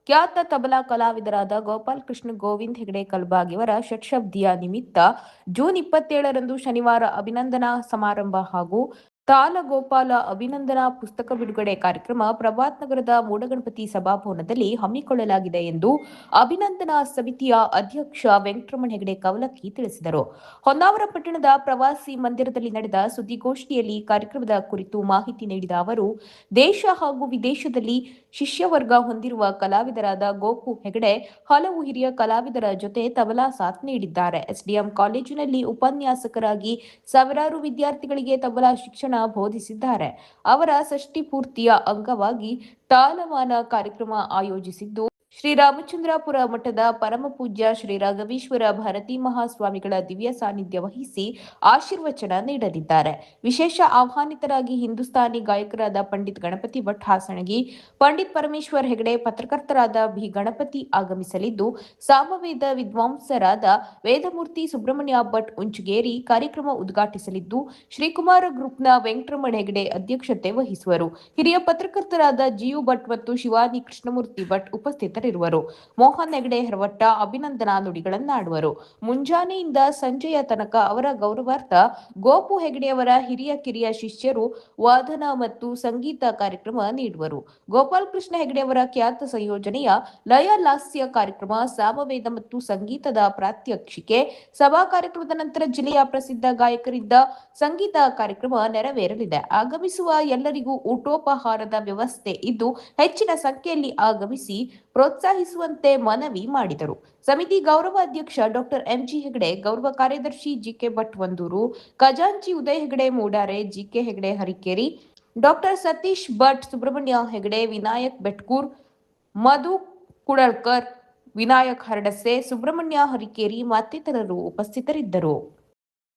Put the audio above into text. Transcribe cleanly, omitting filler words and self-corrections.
ಖ್ಯಾತ ತಬಲಾ ಕಲಾವಿದರಾದ ಗೋಪಾಲ್ ಕೃಷ್ಣ ಗೋವಿಂದ್ ಹೆಗಡೆ ಕಲ್ಬಾಗಿಯವರ ಷಟ್ಶಬ್ದಿಯ ನಿಮಿತ್ತ ಜೂನ್ 27ರಂದು ಶನಿವಾರ ಅಭಿನಂದನಾ ಸಮಾರಂಭ ಹಾಗೂ ತಾಲಗೋಪಾಲ ಅಭಿನಂದನಾ ಪುಸ್ತಕ ಬಿಡುಗಡೆ ಕಾರ್ಯಕ್ರಮ ಪ್ರಭಾತ್ ನಗರದ ಮೂಡಗಣಪತಿ ಸಭಾಭವನದಲ್ಲಿ ಹಮ್ಮಿಕೊಳ್ಳಲಾಗಿದೆ ಎಂದು ಅಭಿನಂದನಾ ಸಮಿತಿಯ ಅಧ್ಯಕ್ಷ ವೆಂಕಟರಮಣ ಹೆಗಡೆ ಕವಲಕ್ಕಿ ತಿಳಿಸಿದರು. ಹೊನ್ನಾವರ ಪಟ್ಟಣದ ಪ್ರವಾಸಿ ಮಂದಿರದಲ್ಲಿ ನಡೆದ ಸುದ್ದಿಗೋಷ್ಠಿಯಲ್ಲಿ ಕಾರ್ಯಕ್ರಮದ ಕುರಿತು ಮಾಹಿತಿ ನೀಡಿದ ಅವರು, ದೇಶ ಹಾಗೂ ವಿದೇಶದಲ್ಲಿ ಶಿಷ್ಯವರ್ಗ ಹೊಂದಿರುವ ಕಲಾವಿದರಾದ ಗೋಪು ಹೆಗಡೆ ಹಲವು ಹಿರಿಯ ಕಲಾವಿದರ ಜೊತೆ ತಬಲಾ ಸಾಥ್ ನೀಡಿದ್ದಾರೆ. ಎಸ್ಡಿಎಂ ಕಾಲೇಜಿನಲ್ಲಿ ಉಪನ್ಯಾಸಕರಾಗಿ ಸಾವಿರಾರು ವಿದ್ಯಾರ್ಥಿಗಳಿಗೆ ತಬಲಾ ಶಿಕ್ಷಣ ಬೋಧಿಸಿದ್ದಾರೆ. ಅವರ ಷಷ್ಠಿ ಪೂರ್ತಿಯ ಅಂಗವಾಗಿ ತಾಲಮಾನ ಕಾರ್ಯಕ್ರಮ ಆಯೋಜಿಸಿದ್ದು, ಶ್ರೀರಾಮಚಂದ್ರಾಪುರ ಮಠದ ಪರಮಪೂಜ್ಯ ಶ್ರೀ ರಾಘವೇಶ್ವರ ಭಾರತೀ ಮಹಾಸ್ವಾಮಿಗಳ ದಿವ್ಯ ಸಾನ್ನಿಧ್ಯ ವಹಿಸಿ ಆಶೀರ್ವಚನ ನೀಡಲಿದ್ದಾರೆ. ವಿಶೇಷ ಆಹ್ವಾನಿತರಾಗಿ ಹಿಂದೂಸ್ತಾನಿ ಗಾಯಕರಾದ ಪಂಡಿತ್ ಗಣಪತಿ ಭಟ್ ಹಾಸಣಗಿ, ಪಂಡಿತ್ ಪರಮೇಶ್ವರ್ ಹೆಗಡೆ, ಪತ್ರಕರ್ತರಾದ ಬಿ ಗಣಪತಿ ಆಗಮಿಸಲಿದ್ದು, ಸಾಮವೇದ ವಿದ್ವಾಂಸರಾದ ವೇದಮೂರ್ತಿ ಸುಬ್ರಹ್ಮಣ್ಯ ಭಟ್ ಉಂಚಗೇರಿ ಕಾರ್ಯಕ್ರಮ ಉದ್ಘಾಟಿಸಲಿದ್ದು, ಶ್ರೀಕುಮಾರ ಗ್ರೂಪ್ನ ವೆಂಕಟರಮಣ ಹೆಗಡೆ ಅಧ್ಯಕ್ಷತೆ ವಹಿಸುವರು. ಹಿರಿಯ ಪತ್ರಕರ್ತರಾದ ಜಿಯು ಭಟ್ ಮತ್ತು ಶಿವಾನಿ ಕೃಷ್ಣಮೂರ್ತಿ ಭಟ್ ಉಪಸ್ಥಿತರಿರುವರು. ಮೋಹನ್ ಹೆಗಡೆ ಹೆರವಟ್ಟ ಅಭಿನಂದನಾ ನುಡಿಗಳನ್ನಾಡುವರು. ಮುಂಜಾನೆಯಿಂದ ಸಂಜೆಯ ತನಕ ಅವರ ಗೌರವಾರ್ಥ ಗೋಪು ಹೆಗಡೆಯವರ ಹಿರಿಯ ಕಿರಿಯ ಶಿಷ್ಯರು ವಾದನ ಮತ್ತು ಸಂಗೀತ ಕಾರ್ಯಕ್ರಮ ನೀಡುವರು. ಗೋಪಾಲ್ ಕೃಷ್ಣ ಹೆಗಡೆಯವರ ಖ್ಯಾತ ಸಂಯೋಜನೆಯ ಲಯ ಲಾಸ್ಯ ಕಾರ್ಯಕ್ರಮ, ಸಾಮವೇದ ಮತ್ತು ಸಂಗೀತದ ಪ್ರಾತ್ಯಕ್ಷಿಕೆ, ಸಭಾ ಕಾರ್ಯಕ್ರಮದ ನಂತರ ಜಿಲ್ಲೆಯ ಪ್ರಸಿದ್ಧ ಗಾಯಕರಿಂದ ಸಂಗೀತ ಕಾರ್ಯಕ್ರಮ ನೆರವೇರಲಿದೆ. ಆಗಮಿಸುವ ಎಲ್ಲರಿಗೂ ಊಟೋಪಹಾರದ ವ್ಯವಸ್ಥೆ ಇದ್ದು, ಹೆಚ್ಚಿನ ಸಂಖ್ಯೆಯಲ್ಲಿ ಆಗಮಿಸಿ ಪ್ರೋತ್ಸಾಹಿಸುವಂತೆ ಮನವಿ ಮಾಡಿದರು. ಸಮಿತಿ ಗೌರವ ಅಧ್ಯಕ್ಷ ಡಾಕ್ಟರ್ ಎಂಜಿ ಹೆಗಡೆ, ಗೌರವ ಕಾರ್ಯದರ್ಶಿ ಜಿಕೆ ಭಟ್ ವಂದೂರು, ಖಜಾಂಚಿ ಉದಯ್ ಹೆಗಡೆ ಮೂಡಾರೆ, ಜಿಕೆ ಹೆಗಡೆ ಹರಿಕೇರಿ, ಡಾಕ್ಟರ್ ಸತೀಶ್ ಭಟ್, ಸುಬ್ರಹ್ಮಣ್ಯ ಹೆಗಡೆ, ವಿನಾಯಕ್ ಬೆಟ್ಕೂರ್, ಮಧು ಕುಡಲ್ಕರ್, ವಿನಾಯಕ್ ಹರಡಸೆ, ಸುಬ್ರಹ್ಮಣ್ಯ ಹರಿಕೇರಿ ಮತ್ತಿತರರು ಉಪಸ್ಥಿತರಿದ್ದರು.